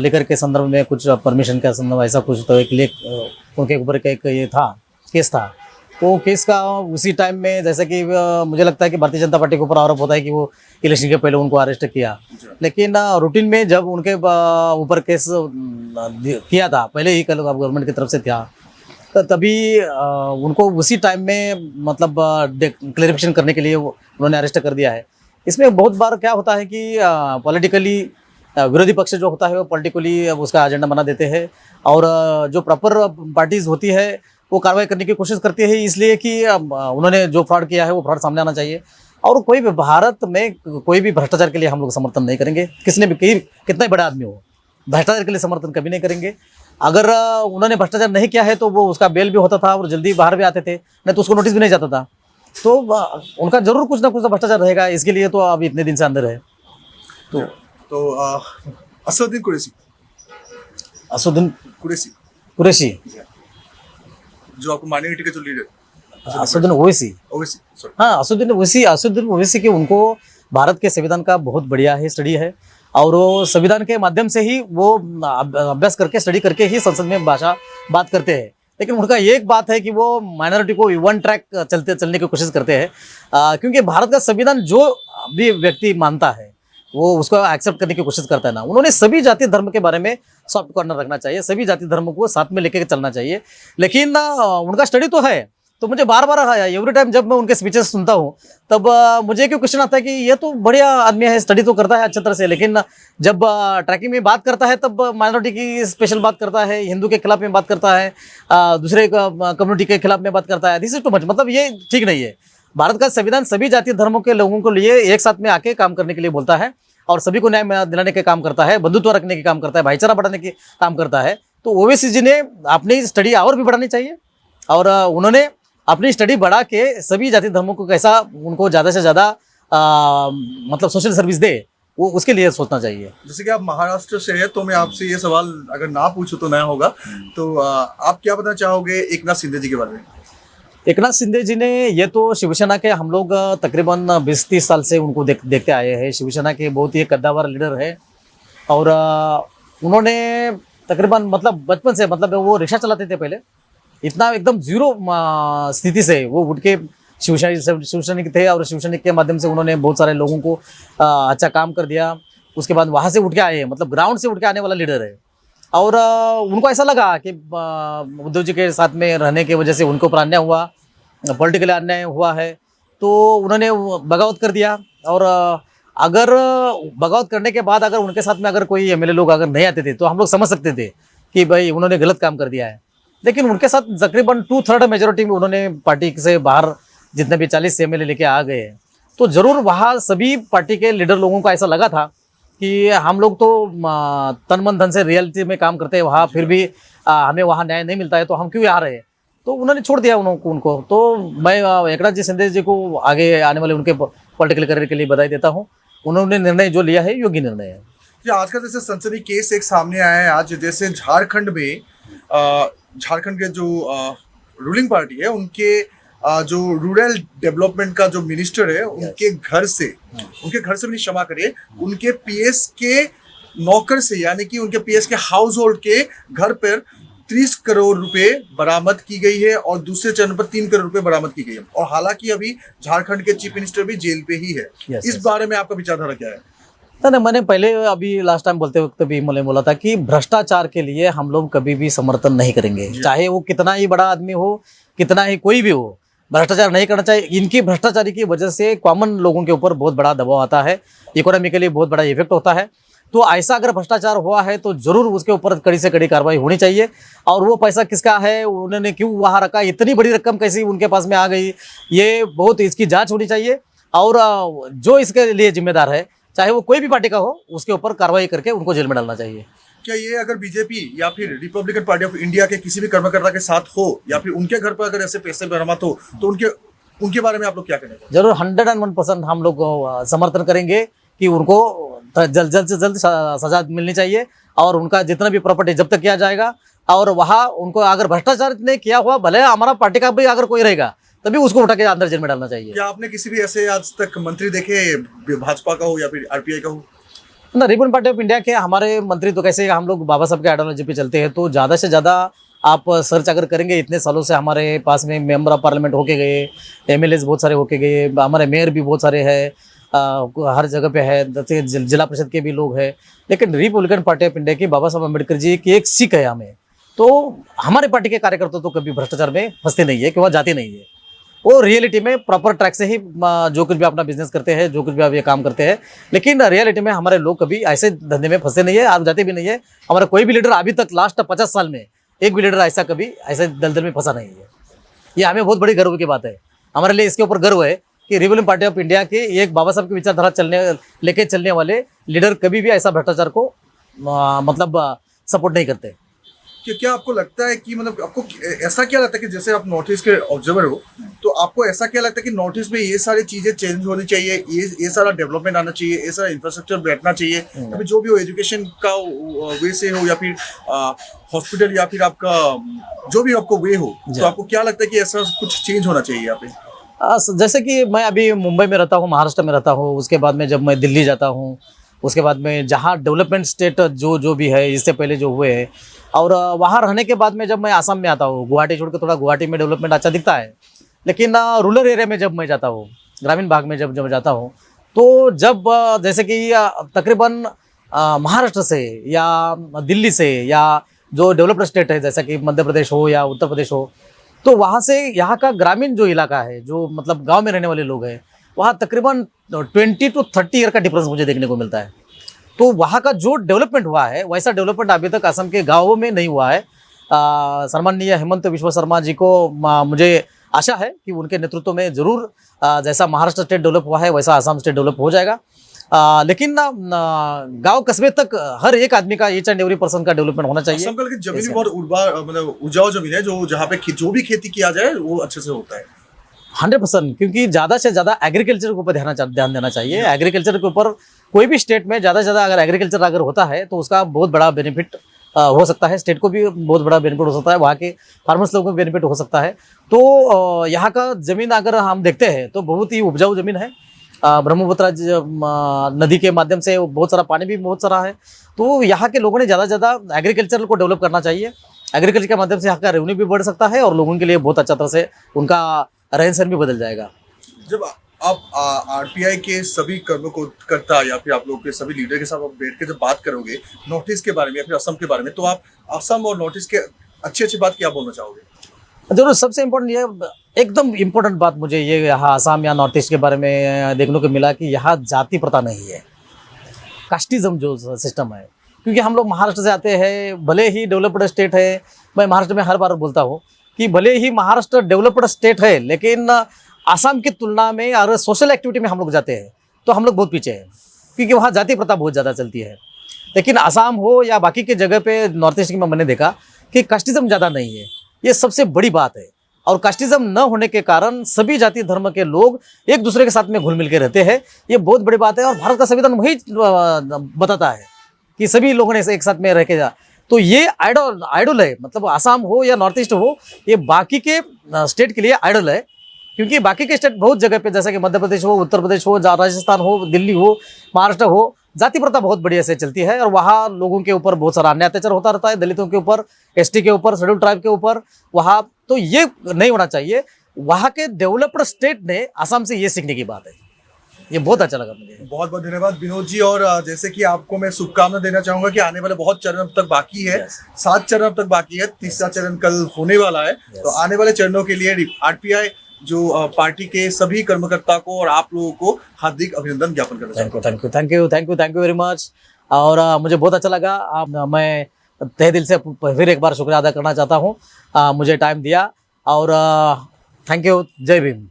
लेकर के संदर्भ में, कुछ परमिशन का संदर्भ ऐसा कुछ, तो एक उनके ऊपर का एक ये था केस था। तो केस का उसी टाइम में जैसे कि मुझे लगता है कि भारतीय जनता पार्टी के ऊपर आरोप होता है कि वो इलेक्शन के पहले उनको अरेस्ट किया, लेकिन रूटीन में जब उनके ऊपर केस किया था, पहले ही कल गवर्नमेंट की तरफ से था, तो तभी उनको उसी टाइम में मतलब क्लैरिफिकेशन करने के लिए उन्होंने अरेस्ट कर दिया है। इसमें बहुत बार क्या होता है कि पॉलिटिकली विरोधी पक्ष जो होता है वो पॉलिटिकली उसका एजेंडा बना देते हैं, और जो प्रॉपर पार्टीज होती है वो कार्रवाई करने की कोशिश करती है, इसलिए कि उन्होंने जो फ्रॉड किया है वो फ्रॉड सामने आना चाहिए। और कोई भी भारत में कोई भी भ्रष्टाचार के लिए हम लोग समर्थन नहीं करेंगे, किसने भी कितना ही बड़ा आदमी हो, भ्रष्टाचार के लिए समर्थन कभी नहीं करेंगे। अगर उन्होंने भ्रष्टाचार नहीं किया है तो वो उसका बेल भी होता था और जल्दी बाहर भी आते थे, नहीं तो उसको नोटिस भी नहीं जाता था। तो उनका जरूर कुछ ना कुछ भ्रष्टाचार रहेगा, इसके लिए तो अभी इतने दिन से अंदर है। तो असदुद्दीन कुरैशी, असदुद्दीन कुरैशी जो आपको माइनॉरिटी का जो लीडर, असदुद्दीन ओवैसी, हाँ असदुद्दीन ओवैसी के उनको भारत के संविधान का बहुत बढ़िया है स्टडी है, और वो संविधान के माध्यम से ही वो अभ्यास करके स्टडी करके ही संसद में बात करते हैं। लेकिन उनका एक बात है कि वो माइनॉरिटी को वन ट्रैक चलने की कोशिश करते हैं, क्योंकि भारत का संविधान जो भी व्यक्ति मानता है वो उसको एक्सेप्ट करने की कोशिश करता है ना। उन्होंने सभी जाति धर्म के बारे में सॉफ्ट कॉर्नर रखना चाहिए, सभी जाति धर्म को साथ में लेके चलना चाहिए। लेकिन उनका स्टडी तो है, तो मुझे बार बार एवरी टाइम जब मैं उनके स्पीचेस सुनता हूँ तब मुझे क्यों क्वेश्चन आता है कि ये तो बढ़िया आदमी है, स्टडी तो करता है अच्छी तरह से, लेकिन जब ट्रैकिंग में बात करता है तब माइनॉरिटी की स्पेशल बात करता है, हिंदू के खिलाफ में बात करता है, दूसरे कम्युनिटी के खिलाफ में बात करता है। दिस इज टू मच, मतलब ये ठीक नहीं है। भारत का संविधान सभी जाति धर्मों के लोगों के लिए एक साथ में आके काम करने के लिए बोलता है, और सभी को न्याय दिलाने का काम करता है, बंधुत्व रखने का काम करता है, भाईचारा बढ़ाने के काम करता है। तो ओवैसी जी ने अपनी स्टडी और भी बढ़ानी चाहिए, और उन्होंने अपनी स्टडी बढ़ा के सभी जाति धर्मों को कैसा उनको ज़्यादा से ज़्यादा मतलब सोशल सर्विस दे, वो उसके लिए सोचना चाहिए। जैसे कि आप महाराष्ट्र से है, तो मैं आपसे ये सवाल अगर ना पूछूं तो नया होगा, तो आप क्या बताना चाहोगे एकनाथ शिंदे जी के बारे में? एकनाथ शिंदे जी ने, ये तो शिवसेना के हम लोग तकरीबन 20-30 साल से उनको देखते आए हैं। शिवसेना के बहुत ही कद्दावर लीडर है, और उन्होंने तकरीबन मतलब बचपन से, मतलब वो रिक्शा चलाते थे पहले, इतना एकदम जीरो स्थिति से वो उठ के शिवसैनिक थे, और शिवसैनिक के माध्यम से उन्होंने बहुत सारे लोगों को अच्छा काम कर दिया। उसके बाद वहाँ से उठ के आए, मतलब ग्राउंड से उठ के आने वाला लीडर है। और उनको ऐसा लगा कि उद्धव जी के साथ में रहने की वजह से उनको ऊपर अन्याय हुआ, पॉलिटिकल अन्याय हुआ है, तो उन्होंने बगावत कर दिया। और अगर बगावत करने के बाद अगर उनके साथ में अगर कोई एमएलए लोग अगर नहीं आते थे तो हम लोग समझ सकते थे कि भाई उन्होंने गलत काम कर दिया है, लेकिन उनके साथ तकरीबन 2/3 मेजोरिटी में उन्होंने पार्टी से बाहर जितने भी 40 MLA लेके आ गए हैं, तो जरूर वहाँ सभी पार्टी के लीडर लोगों को ऐसा लगा था कि हम लोग तो तन मन धन से रियलिटी में काम करते हैं वहाँ, फिर भी हमें वहाँ न्याय नहीं मिलता है, तो हम क्यों आ रहे हैं, तो उन्होंने छोड़ दिया उनको। तो मैं एकनाथ जी शिंदे जी को आगे आने वाले उनके पॉलिटिकल करियर के लिए बधाई देता हूँ। उन्होंने निर्णय जो लिया है योग्य निर्णय है। जी, आज का जैसे सनसनी केस एक सामने आया है आज, जैसे झारखंड में झारखंड के जो रूलिंग पार्टी है उनके जो रूरल डेवलपमेंट का जो मिनिस्टर है उनके घर से भी क्षमा करिए, उनके पीएस के नौकर से, यानी कि उनके पीएस के हाउस होल्ड के घर पर 30 करोड़ रुपए बरामद की गई है और दूसरे चरण पर 3 करोड़ रुपए बरामद की गई है। और हालांकि अभी झारखंड के चीफ मिनिस्टर भी जेल पे ही है। इस बारे में आपका विचारधारा क्या है? ना मैंने पहले अभी लास्ट टाइम बोलते वक्त भी मैंने बोला था कि भ्रष्टाचार के लिए हम लोग कभी भी समर्थन नहीं करेंगे, चाहे वो कितना ही बड़ा आदमी हो, कितना ही कोई भी हो, भ्रष्टाचार नहीं करना चाहिए। इनकी भ्रष्टाचारी की वजह से कॉमन लोगों के ऊपर बहुत बड़ा दबाव आता है, इकोनॉमिकली बहुत बड़ा इफेक्ट होता है। तो ऐसा अगर भ्रष्टाचार हुआ है तो जरूर उसके ऊपर कड़ी से कड़ी कार्रवाई होनी चाहिए। और वो पैसा किसका है, उन्होंने क्यों वहाँ रखा, इतनी बड़ी रकम कैसी उनके पास में आ गई, ये बहुत इसकी जांच होनी चाहिए। और जो इसके लिए जिम्मेदार है, चाहे वो कोई भी पार्टी का हो, उसके ऊपर कार्रवाई करके उनको जेल में डालना चाहिए। क्या ये अगर बीजेपी या फिर रिपब्लिकन पार्टी ऑफ इंडिया के किसी भी कर्मकर्ता के साथ हो या फिर उनके घर पर अगर ऐसे पैसे बरामद हो तो उनके बारे में आप लोग क्या कहना चाहते हैं? जरूर 101% हम लोग समर्थन करेंगे कि उनको जल्द से जल्द सजा मिलनी चाहिए और उनका जितना भी प्रॉपर्टी जब्त किया जाएगा। और वहाँ उनको अगर भ्रष्टाचार नहीं किया हुआ, भले हमारा पार्टी का भी अगर कोई रहेगा तभी उसको उठा के अंदर जेल में डालना चाहिए। क्या आपने किसी भी ऐसे आज तक मंत्री देखे, भाजपा का हो या फिर आरपीआई का हो? ना, रिपब्लिकन पार्टी ऑफ इंडिया के हमारे मंत्री तो कैसे, हम लोग बाबा साहब के आइडियोलॉजी पे चलते हैं, तो ज़्यादा से ज़्यादा आप सर्च अगर करेंगे, इतने सालों से हमारे पास में मेंबर ऑफ पार्लियामेंट होके गए, MLAs बहुत सारे होके गए, हमारे मेयर भी बहुत सारे हैं, हर जगह पे है, जैसे जिला परिषद के भी लोग हैं। लेकिन रिपब्लिकन पार्टी ऑफ इंडिया की बाबा साहब अम्बेडकर जी की एक सीख है हमें, तो हमारे पार्टी के कार्यकर्ता तो कभी भ्रष्टाचार में फंसते नहीं है, कि वह जाते नहीं है। वो रियलिटी में प्रॉपर ट्रैक से ही जो कुछ भी अपना बिजनेस करते हैं, जो कुछ भी आप ये काम करते हैं, लेकिन रियलिटी में हमारे लोग कभी ऐसे धंधे में फंसे नहीं है, आप जाते भी नहीं है। हमारा कोई भी लीडर अभी तक लास्ट 50 साल में एक भी लीडर ऐसा कभी ऐसे दलदल में फंसा नहीं है। ये हमें बहुत बड़ी गर्व की बात है। हमारे लिए इसके ऊपर गर्व है कि रिपब्लिकन पार्टी ऑफ इंडिया के एक बाबा साहब की विचारधारा लेके चलने वाले लीडर कभी भी ऐसा भ्रष्टाचार को मतलब सपोर्ट नहीं करते। क्या आपको लगता है कि मतलब आपको ऐसा क्या लगता है कि जैसे आप नॉर्थ ईस्ट के ऑब्जर्वर हो, तो आपको ऐसा क्या लगता है कि नॉर्थ ईस्ट में ये सारी चीजें चेंज होनी चाहिए, ये सारा डेवलपमेंट आना चाहिए, ये सारा इंफ्रास्ट्रक्चर बैठना चाहिए, अभी जो भी हो, एजुकेशन का वे से हो या फिर हॉस्पिटल या फिर आपका जो भी आपको वे हो, तो आपको क्या लगता है कि ऐसा कुछ चेंज होना चाहिए यहाँ पे? जैसे कि मैं अभी मुंबई में रहता हूँ, महाराष्ट्र में रहता हूँ, उसके बाद में जब मैं दिल्ली जाता हूँ, उसके बाद में जहाँ डेवलपमेंट स्टेट जो भी है इससे पहले जो हुए हैं, और वहाँ रहने के बाद में जब मैं आसाम में आता हूँ, गुवाहाटी छोड़ के, थोड़ा गुवाहाटी में डेवलपमेंट अच्छा दिखता है, लेकिन रूरल एरिया में जब मैं जाता हूँ, ग्रामीण भाग में जब जाता हूँ, तो जब जैसे कि तकरीबन महाराष्ट्र से या दिल्ली से या जो डेवलप्ड स्टेट है जैसा कि मध्य प्रदेश हो या उत्तर प्रदेश हो, तो वहाँ से यहाँ का ग्रामीण जो इलाका है, जो मतलब गाँव में रहने वाले लोग हैं, वहाँ तकरीबन 20 to 30 ईयर का डिफरेंस मुझे देखने को मिलता है। तो वहाँ का जो डेवलपमेंट हुआ है वैसा डेवलपमेंट अभी तक असम के गाँवों में नहीं हुआ है। सम्माननीय हेमंत बिस्वा शर्मा जी को मुझे आशा है कि उनके नेतृत्व में जरूर जैसा महाराष्ट्र स्टेट डेवलप हुआ है वैसा असम स्टेट डेवलप हो जाएगा। लेकिन गांव कस्बे तक हर एक आदमी का, ईच एंड एवरी पर्सन का डेवलपमेंट होना चाहिए। असम की जमीन बहुत उर्वर, मतलब उपजाऊ जमीन है, जो जहाँ पे जो भी खेती किया जाए वो अच्छे से होता है 100%, क्योंकि ज़्यादा से ज़्यादा एग्रीकल्चर के ऊपर ध्यान देना चाहिए। एग्रीकल्चर के ऊपर कोई भी स्टेट में ज़्यादा से ज़्यादा अगर एग्रीकल्चर अगर होता है तो उसका बहुत बड़ा बेनिफिट हो सकता है, स्टेट को भी बहुत बड़ा बेनिफिट हो सकता है, वहाँ के फार्मर्स लोगों को बेनिफिट हो सकता है। तो यहाँ का ज़मीन अगर हम देखते हैं तो बहुत ही उपजाऊ ज़मीन है। ब्रह्मपुत्र नदी के माध्यम से बहुत सारा पानी भी बहुत सारा है, तो यहाँ के लोगों ने ज़्यादा से ज़्यादा एग्रीकल्चर को डेवलप करना चाहिए। एग्रीकल्चर के माध्यम से यहाँ का रेवेन्यू भी बढ़ सकता है और लोगों के लिए बहुत अच्छा तरह से उनका रहन सहन भी बदल जाएगा। जब आप आरपीआई के सभी कर्मकर्ता या फिर आप लोग के सभी लीडर के साथ आप बैठ के जब बात करोगे नॉर्थ ईस्ट के बारे में या फिर असम के बारे में, तो आप असम और नॉर्थ ईस्ट के अच्छी बात क्या बोलना चाहोगे? जरूर, सबसे इम्पोर्टेंट ये एकदम इम्पोर्टेंट बात मुझे ये यहाँ असम या नॉर्थ ईस्ट के बारे में देखने को मिला कि यहाँ जाति प्रथा नहीं है, कास्टिज्म जो सिस्टम है क्योंकि हम लोग महाराष्ट्र से आते हैं, भले ही डेवलप्ड स्टेट है, मैं महाराष्ट्र में हर बार बोलता हूँ कि भले ही महाराष्ट्र डेवलप्ड स्टेट है, लेकिन आसाम की तुलना में और सोशल एक्टिविटी में हम लोग जाते हैं तो हम लोग बहुत पीछे हैं, क्योंकि वहाँ जाति प्रथा बहुत ज़्यादा चलती है। लेकिन आसाम हो या बाकी के जगह पे नॉर्थ ईस्ट में मैंने देखा कि कास्टिज्म ज़्यादा नहीं है, ये सबसे बड़ी बात है। और कास्टिज्म न होने के कारण सभी जाति धर्म के लोग एक दूसरे के साथ में घुल मिल के रहते हैं, ये बहुत बड़ी बात है। और भारत का संविधान वही बताता है कि सभी लोगों ने एक साथ में रह के जा, तो ये आइडल है, मतलब आसाम हो या नॉर्थ ईस्ट हो, ये बाकी के स्टेट के लिए आइडल है। क्योंकि बाकी के स्टेट बहुत जगह पे, जैसे कि मध्य प्रदेश हो, उत्तर प्रदेश हो, राजस्थान हो, दिल्ली हो, महाराष्ट्र हो, जाति प्रथा बहुत बढ़िया से चलती है और वहाँ लोगों के ऊपर बहुत सारा अन्याय अत्याचार होता रहता है, दलितों के ऊपर, एसटी के ऊपर, शेड्यूल ट्राइब के ऊपर वहाँ। तो ये नहीं होना चाहिए। वहाँ के डेवलप्ड स्टेट ने आसाम से ये सीखने की बात है। ये बहुत अच्छा लगा मुझे। बहुत बहुत धन्यवाद विनोद जी। और जैसे कि आपको मैं शुभकामना देना चाहूंगा कि आने वाले बहुत चरण अब तक बाकी है, 7 चरण अब तक बाकी है, तीसरा चरण कल होने वाला है। तो आने वाले चरणों के लिए आरपीआई जो पार्टी के सभी कर्मकर्ता को और आप लोगों को हार्दिक अभिनंदन ज्ञापन करना चाहूंगा। Thank you very much. और मुझे बहुत अच्छा लगा। मैं तहे दिल से फिर एक बार शुक्रिया अदा करना चाहता हूँ, मुझे टाइम दिया। और थैंक यू। जय Bhim.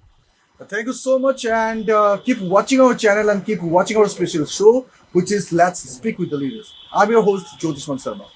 Thank you so much, and keep watching our channel and keep watching our special show, which is Let's Speak with the Leaders. I'm your host, Jyotisman Sharma.